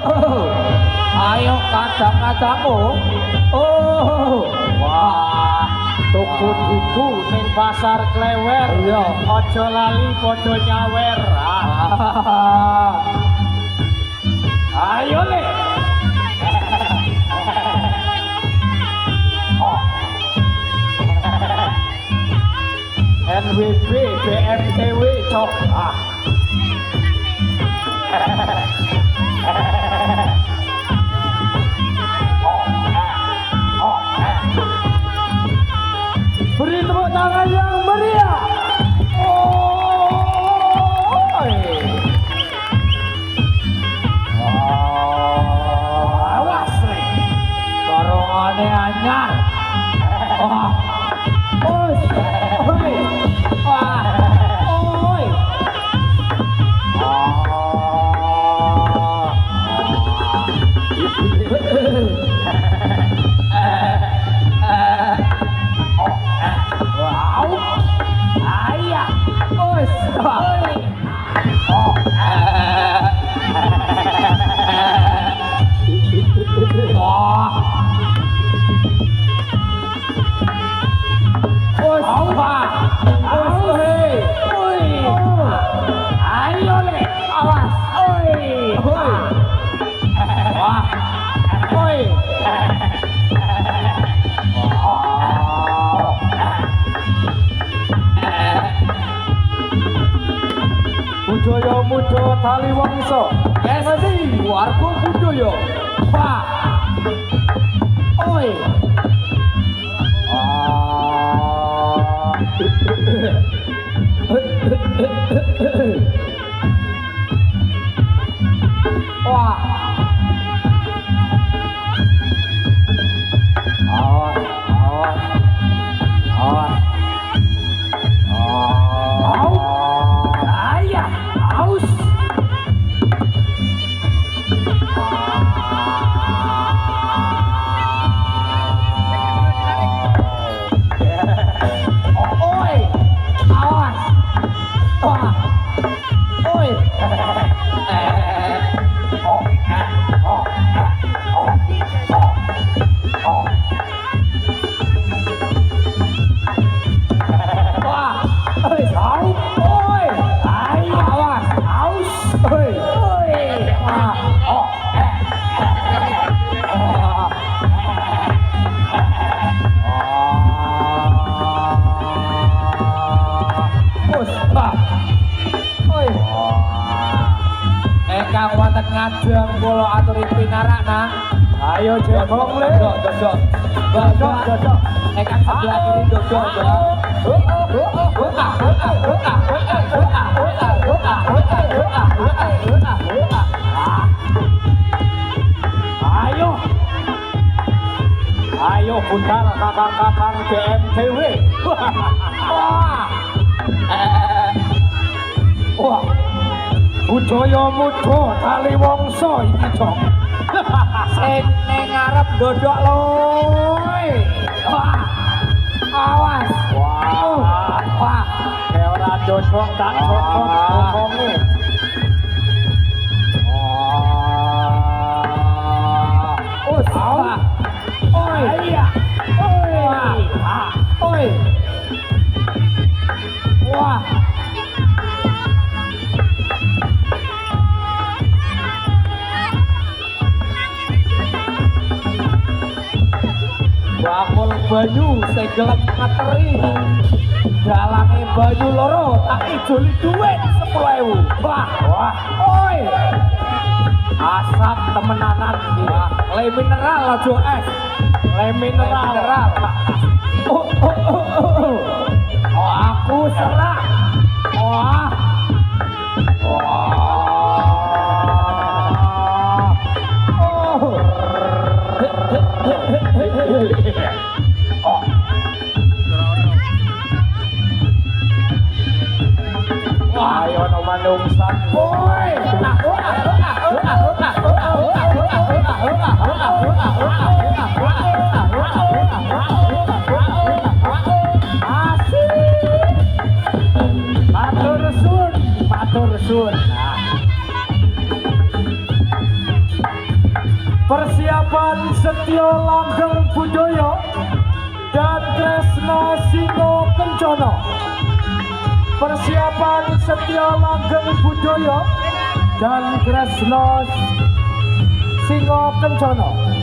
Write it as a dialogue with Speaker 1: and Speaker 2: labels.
Speaker 1: Ayo kadang-kadangmu. Oh, wah, tuku buku ning pasar Klewer. Iya, aja lali padha nyawer. Ayo le. NWB BMTW cok. Beri tepuk tangan yang meriah. Awas nih, dorongane anyar. Budaya muda tali wangsa. Esi warga budaya. Pak. Oi. Wah. Ngajeng kula aturi pinarak nang. Ayo jebong le. Dodok. Dodok. Ekang sebelah kiri dodok. Ayo. Ayo buntal kakang-kakang BMTW. Wah. Wah. Budaya muda tali wangsa iki cok. Sing ning ngarep ndodok loe. Wah. Awas. Wah. Wah. Kayak ora ndodok tak cokot bokonge. Wah. Oi. Iya. Oi. Oi. Wah. Bakul banyu segelem materi. Dalange banyu loro tak ijoli duit 10.000. Wah, wah. Oi. Asap temenanan iki. Le mineral aja es. Le mineral. Oh, aku serak. Wah. Wah, ayo no manungsan. Woi. Asik. Matur Persiapan Setyo Langgeng Budoyo dan Tresno Singo Kencono. Persiapan Setyo Langgeng Budoyo dan Tresno Singo Kencono.